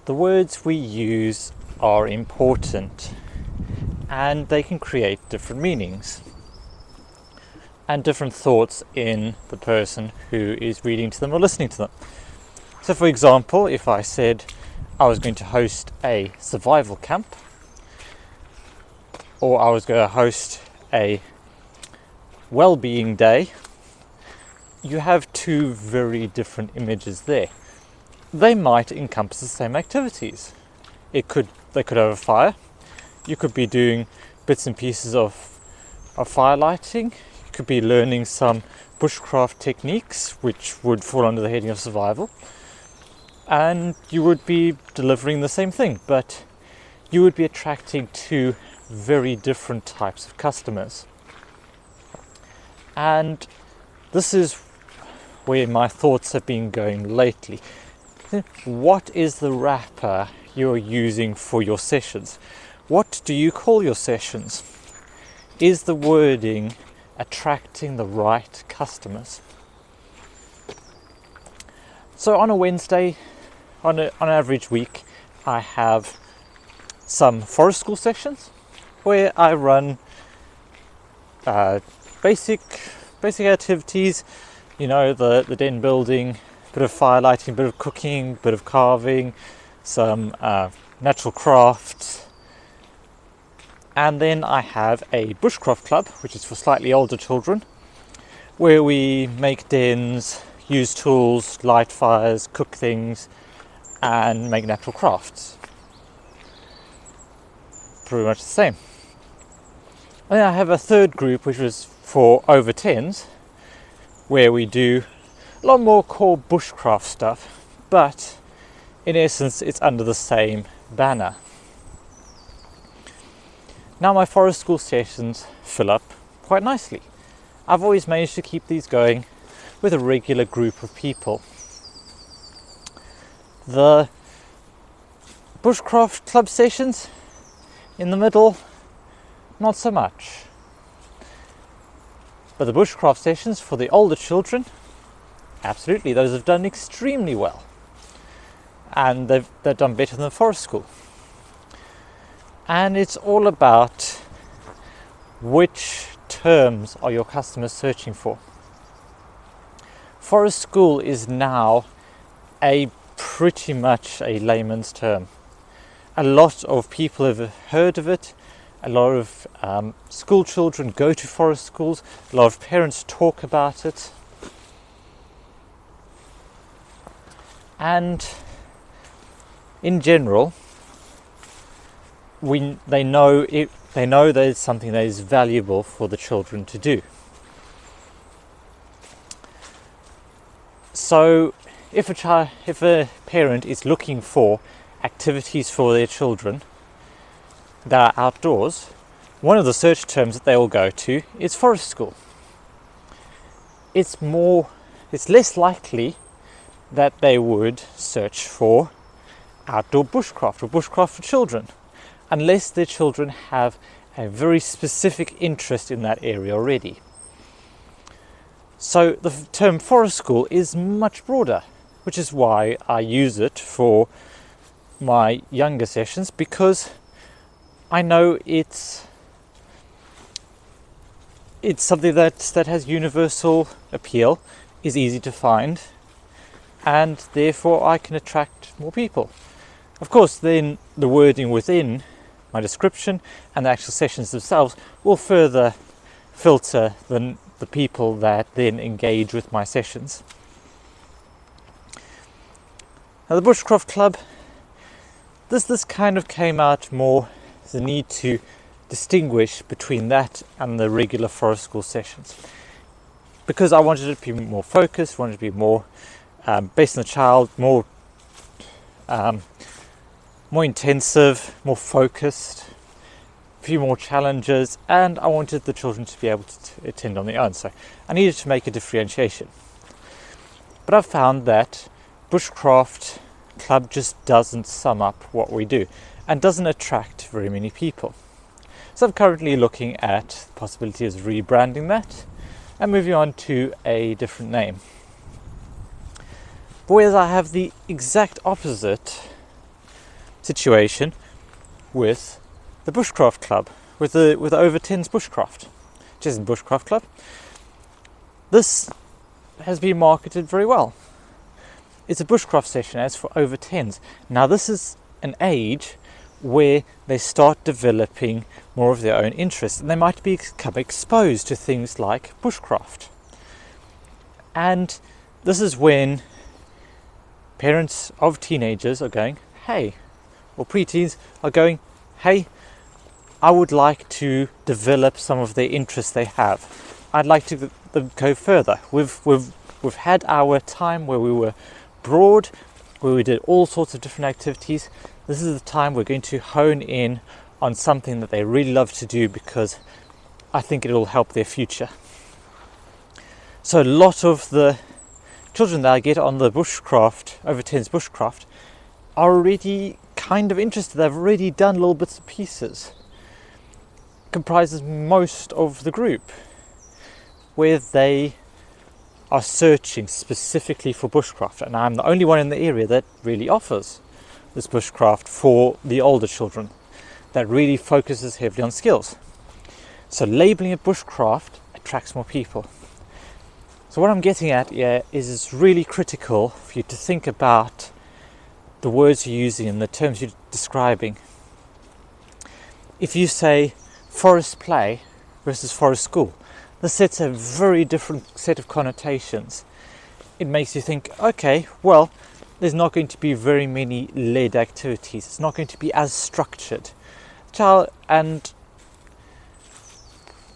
The words we use are important, and they can create different meanings and different thoughts in the person who is reading to them or listening to them. So for example, if I said I was going to host a survival camp, or I was going to host a wellbeing day, you have two very different images there. They might encompass the same activities. They could have a fire. You could be doing bits and pieces of fire lighting. You could be learning some bushcraft techniques, which would fall under the heading of survival. And you would be delivering the same thing, but you would be attracting two very different types of customers. And this is where my thoughts have been going lately. What is the wrapper you're using for your sessions? What do you call your sessions? Is the wording attracting the right customers? So on a Wednesday, on an average week, I have some forest school sessions where I run basic activities, the den building, bit of fire lighting, bit of cooking, bit of carving, some natural crafts. And then I have a bushcraft club, which is for slightly older children, where we make dens, use tools, light fires, cook things, and make natural crafts. Pretty much the same. And then I have a third group, which was for over 10s, where we do a lot more core bushcraft stuff, but in essence it's under the same banner. Now my forest school sessions fill up quite nicely. I've always managed to keep these going with a regular group of people. The bushcraft club sessions in the middle, not so much. But the bushcraft sessions for the older children, absolutely, those have done extremely well. And they've done better than the forest school. And it's all about which terms are your customers searching for. Forest school is now pretty much a layman's term. A lot of people have heard of it. A lot of school children go to forest schools. A lot of parents talk about it. And in general, they know there's something that is valuable for the children to do. So if a parent is looking for activities for their children that are outdoors, one of the search terms that they will go to is forest school. It's less likely that they would search for outdoor bushcraft or bushcraft for children, unless their children have a very specific interest in that area already. So the term forest school is much broader, which is why I use it for my younger sessions, because I know it's something that has universal appeal, is easy to find, and therefore I can attract more people. Of course, then the wording within my description and the actual sessions themselves will further filter the people that then engage with my sessions. Now the Bushcraft Club, this kind of came out more the need to distinguish between that and the regular forest school sessions, because I wanted it to be more focused, wanted it to be more based on the child, more intensive, more focused, a few more challenges, and I wanted the children to be able to attend on their own, so I needed to make a differentiation. But I've found that Bushcraft Club just doesn't sum up what we do and doesn't attract very many people. So I'm currently looking at the possibility of rebranding that and moving on to a different name. But whereas I have the exact opposite situation with the Bushcraft Club, with the over 10s Bushcraft, which isn't Bushcraft Club. This has been marketed very well. It's a Bushcraft session as for over 10s. Now this is an age where they start developing more of their own interests, and they might become exposed to things like Bushcraft. And this is when parents of teenagers are going, hey, or preteens are going, hey, I would like to develop some of the interests they have. I'd like to go further. We've had our time where we were broad, where we did all sorts of different activities. This is the time we're going to hone in on something that they really love to do, because I think it will help their future. So a lot of the children that I get on the Bushcraft, over 10s Bushcraft, are already kind of interested. They've already done little bits and pieces. Comprises most of the group, where they are searching specifically for Bushcraft, and I'm the only one in the area that really offers this Bushcraft for the older children, that really focuses heavily on skills. So labelling it Bushcraft attracts more people. So what I'm getting at here is it's really critical for you to think about the words you're using and the terms you're describing. If you say forest play versus forest school, this sets a very different set of connotations. It makes you think, okay, well, there's not going to be very many lead activities. It's not going to be as structured. Child, and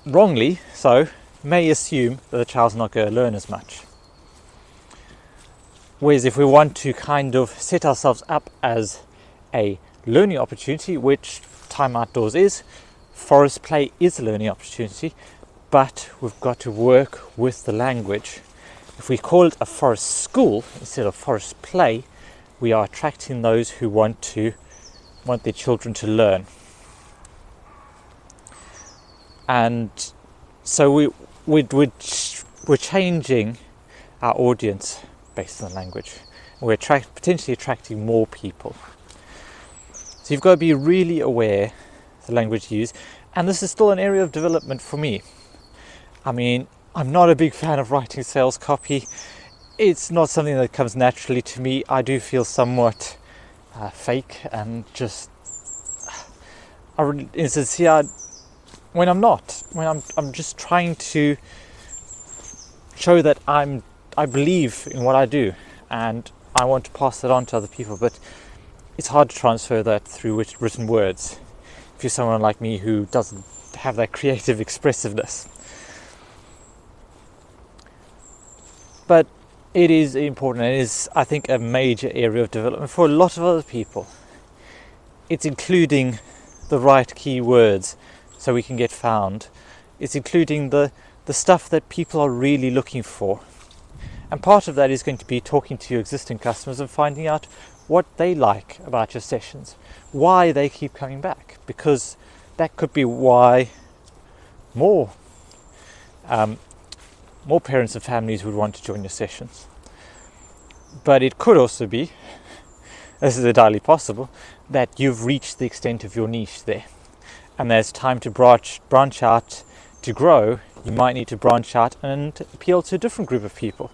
wrongly so, may assume that the child's not going to learn as much. Whereas if we want to kind of set ourselves up as a learning opportunity, which Time Outdoors is, forest play is a learning opportunity, but we've got to work with the language. If we call it a forest school instead of forest play, we are attracting those who want their children to learn. And so we're changing our audience based on the language. We're potentially attracting more people. So you've got to be really aware of the language you use, and this is still an area of development for me. I mean, I'm not a big fan of writing sales copy. It's not something that comes naturally to me. I do feel somewhat fake and just insincere when I'm just trying to show that I believe in what I do and I want to pass that on to other people, but it's hard to transfer that through written words if you're someone like me who doesn't have that creative expressiveness. But it is important. It is, I think, a major area of development for a lot of other people. It's including the right keywords so we can get found. It's including the stuff that people are really looking for. And part of that is going to be talking to your existing customers and finding out what they like about your sessions, why they keep coming back, because that could be why more parents and families would want to join your sessions. But it could also be, this is entirely possible, that you've reached the extent of your niche there, and there's time to branch out. To grow, you might need to branch out and appeal to a different group of people.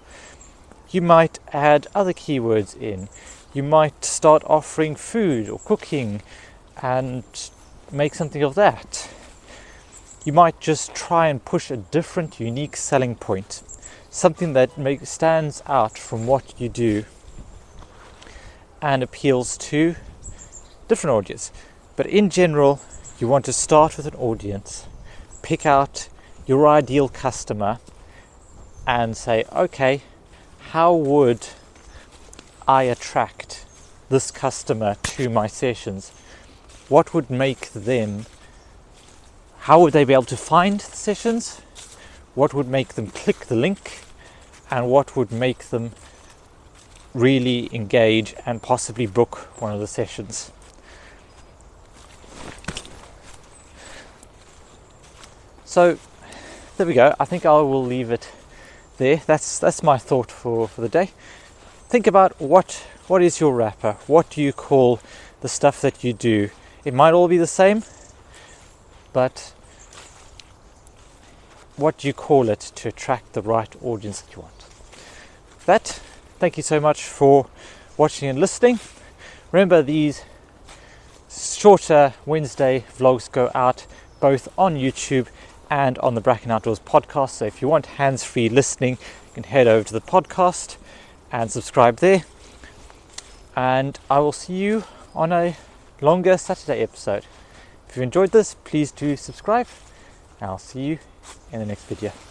You might add other keywords in. You might start offering food or cooking and make something of that. You might just try and push a different, unique selling point, something that stands out from what you do and appeals to different audience. But in general, you want to start with an audience, pick out your ideal customer and say, okay, how would I attract this customer to my sessions? What would make them, how would they be able to find the sessions? What would make them click the link? And what would make them really engage and possibly book one of the sessions? So there we go. I think I will leave it there. That's my thought for the day. Think about what is your wrapper? What do you call the stuff that you do. It might all be the same, but what do you call it to attract the right audience that you want? Thank you so much for watching and listening. Remember, these shorter Wednesday vlogs go out both on YouTube and on the Bracken Outdoors podcast. So if you want hands-free listening, you can head over to the podcast and subscribe there. And I will see you on a longer Saturday episode. If you enjoyed this, please do subscribe, and I'll see you in the next video.